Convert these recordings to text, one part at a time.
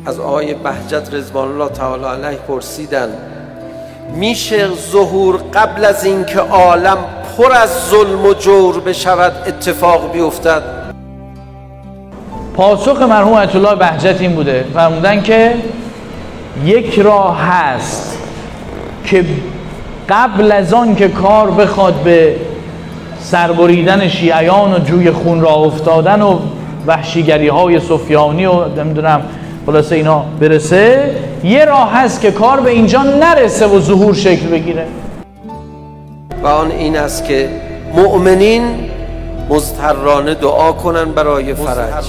از آقای بهجت رضوان الله تعالی علیه پرسیدن میشه ظهور قبل از اینکه عالم پر از ظلم و جور بشود اتفاق بیفتد؟ پاسخ مرحوم آیت الله بهجت این بوده، فرمودن که یک راه هست که قبل از آن که کار بخواد به سربریدن شیعیان و جوی خون را افتادن و وحشیگری های سفیانی و نمیدونم خلاصه اینا برسه، یه راه هست که کار به اینجا نرسه و ظهور شکل بگیره و آن این است که مؤمنین مضطرانه دعا کنن برای فرج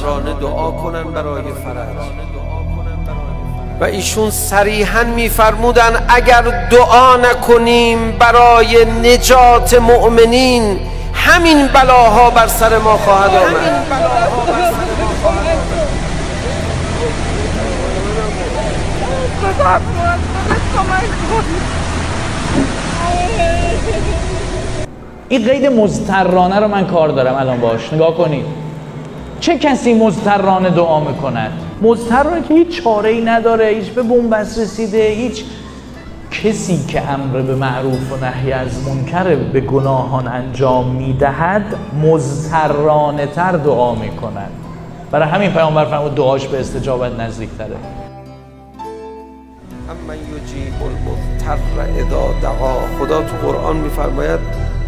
و ایشون صریحاً میفرمودن اگر دعا نکنیم برای نجات مؤمنین همین بلاها بر سر ما خواهد آمد. این قید مضطرانه رو من کار دارم الان باش، نگاه کنید. چه کسی مضطرانه دعا میکند؟ مضطرانه که هیچ چاره ای نداره، هیچ به بنبست رسیده، هیچ کسی که امر به معروف و نهی از منکر به گناهان انجام میدهد مضطرانه تر دعا میکند. برای همین پیامبر فرمود دعاش به استجابت نزدیکتره. امن یجیب المضطر اذا دعا. خدا تو قرآن میفرماید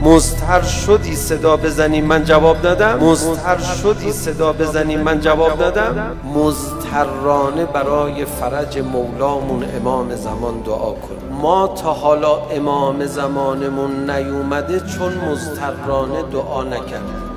مضطر شدی صدا بزنی من جواب ندم، مضطر شدی صدا بزنی من جواب ندم. مضطرانه برای فرج مولامون امام زمان دعا کن. ما تا حالا امام زمانمون نیومده چون مضطرانه دعا نکردیم.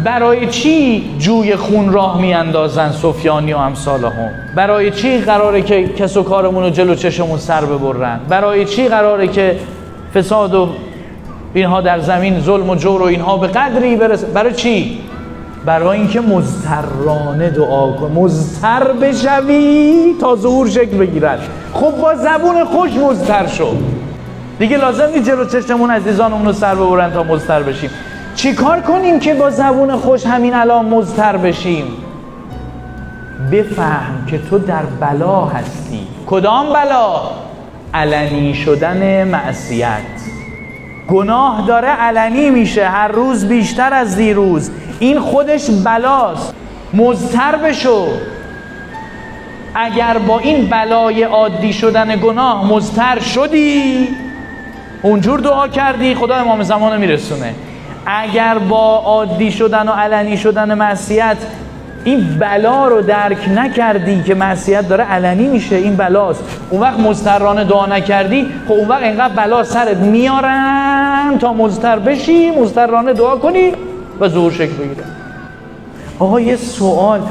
برای چی جوی خون راه میاندازن سفیانی و امثالهم؟ برای چی قراره که کس و کارمون رو جلو چشمون سر ببرن؟ برای چی قراره که فساد و اینها در زمین، ظلم و جور و اینها به قدری برسه؟ برای چی؟ برای اینکه مضطرانه دعا کن، مضطر بشوی تا ظهور شکل بگیرد. خب با زبون خوش مضطر شو دیگه، لازم نیست جلو چشمون عزیزانمون رو سر ببرن تا مضطر بشیم. چی کار کنیم که با زبون خوش همین الان مضطر بشیم؟ بفهم که تو در بلا هستی. کدام بلا؟ علنی شدن معصیت. گناه داره علنی میشه هر روز بیشتر از دیروز، این خودش بلاست. مضطر بشو. اگر با این بلای عادی شدن گناه مضطر شدی، اونجور دعا کردی، خدا امام زمان رو میرسونه. اگر با عادی شدن و علنی شدن معصیت این بلا رو درک نکردی که معصیت داره علنی میشه، این بلاست، اون وقت مضطرانه دعا نکردی، خب اون وقت اینقدر بلا سرت میارن تا مضطر بشی، مضطرانه دعا کنی و ظهور شکل بگیره. آقا یه سوال،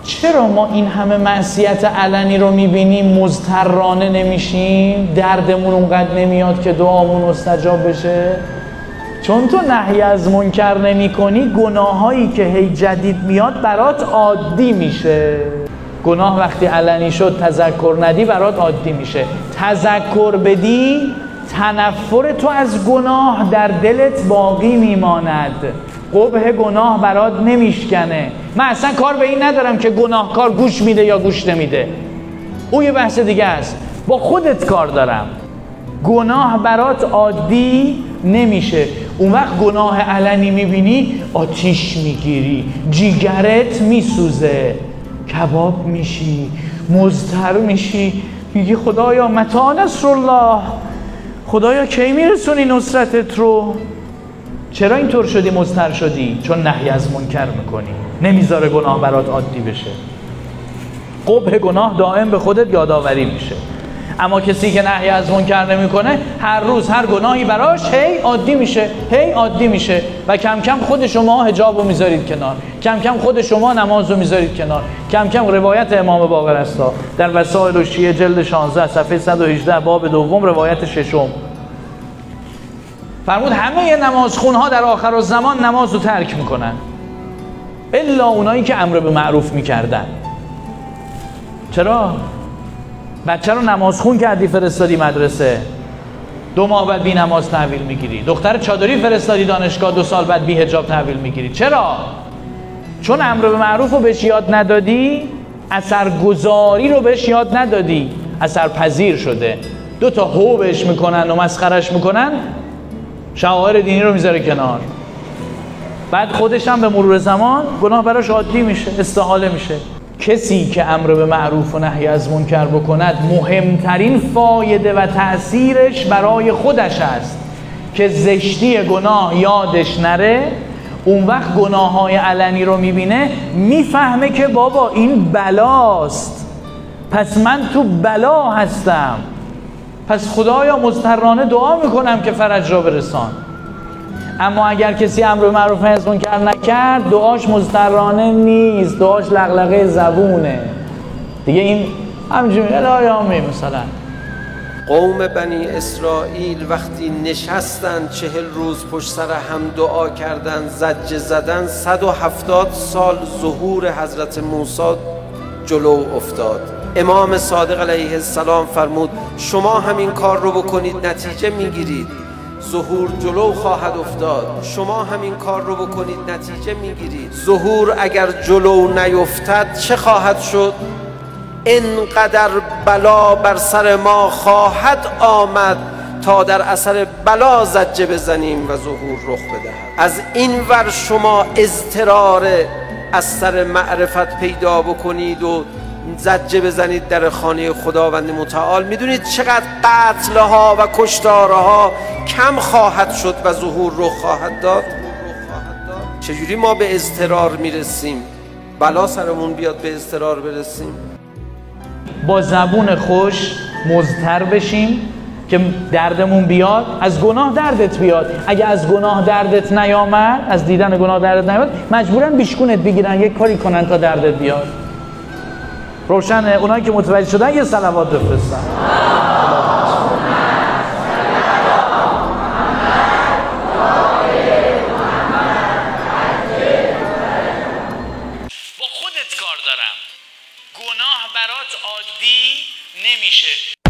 چرا ما این همه معصیت علنی رو میبینیم مضطرانه نمیشیم؟ دردمون اونقدر نمیاد که دعامون مستجاب بشه؟ چون تو نهی از منکر نمی کنی، گناهایی که هی جدید میاد برات عادی میشه. گناه وقتی علنی شد تذکر ندی برات عادی میشه. تذکر بدی تنفر تو از گناه در دلت باقی میماند، قبح گناه برات نمیشکنه. من اصلا کار به این ندارم که گناهکار گوش میده یا گوش نمیده، او یه بحث دیگه است. با خودت کار دارم. گناه برات عادی نمیشه، اون وقت گناه علنی میبینی آتیش میگیری، جیگرت میسوزه، کباب میشی، مضطر میشی، میگی خدایا متی نصر الله، خدایا کی میرسونی نصرتت رو؟ چرا اینطور شدی مضطر شدی؟ چون نهی از منکر میکنی، نمیذاره گناه برات عادی بشه. قبح گناه دائم به خودت یادآوری میشه. اما کسی که نهی از منکر نمیکنه، هر روز هر گناهی براش هی عادی میشه، هی عادی میشه و کم کم خود شما حجابو میذارید کنار، کم کم خود شما نمازو میذارید کنار، کم کم. روایت امام باقر است در وسائل الشیعه جلد 16 صفحه 118 باب دوم روایت ششم، فرمود همه نمازخونها در آخر الزمان نمازو ترک میکنن الا اونایی که امر به معروف میکردن. چرا؟ بچه رو نمازخون کردی فرستادی مدرسه، 2 ماه بعد بی نماز تحویل میگیری. دختر چادری فرستادی دانشگاه، 2 سال بعد بی حجاب تحویل میگیری. چرا؟ چون امر به معروف رو بهش یاد ندادی، اثرگذاری رو بهش یاد ندادی، اثرپذیر شده. 2 تا هو بهش میکنن و مسخرش میکنن، شعائر دینی رو میذاره کنار. بعد خودش هم به مرور زمان گناه براش عادی میشه، استحاله میشه. کسی که امر به معروف و نهی از منکر بکند، مهمترین فایده و تأثیرش برای خودش است که زشتی گناه یادش نره. اون وقت گناه های علنی رو میبینه، میفهمه که بابا این بلاست، پس من تو بلا هستم، پس خدایا مضطرانه دعا میکنم که فرج را برسان. اما اگر کسی امر به معروف نهی از منکر نکرد، دعاش مضطرانه نیست، دعاش لغلغه زبونه دیگه. این همینجوری الهی مثلا قوم بنی اسرائیل وقتی نشستن 40 روز پشت سر هم دعا کردن، زجه زدن، 170 سال ظهور حضرت موسی جلو افتاد. امام صادق علیه السلام فرمود شما همین کار رو بکنید نتیجه میگیرید، ظهور جلو خواهد افتاد. شما همین کار رو بکنید نتیجه میگیرید. ظهور اگر جلو نیفتد چه خواهد شد؟ اینقدر بلا بر سر ما خواهد آمد تا در اثر بلا زجه بزنیم و ظهور رخ بدهد. از این ور شما اضطرار از سر معرفت پیدا بکنید و زجه بزنید در خانه خداوند متعال، میدونید چقدر قتلها و کشتارها کم خواهد شد و ظهور رخ خواهد داد. چجوری ما به اضطرار میرسیم؟ بلا سرمون بیاد به اضطرار برسیم؟ با زبون خوش مضطر بشیم که دردمون بیاد، از گناه دردت بیاد. اگه از گناه دردت نیامد، از دیدن گناه دردت نیامد، مجبورن بیشکونت بگیرن یک کاری کنن تا دردت بیاد. روشنه؟ اونایی که متوجه شدن یه صلوات بفرستن. با خودت کار دارم، گناه برات عادی نمیشه.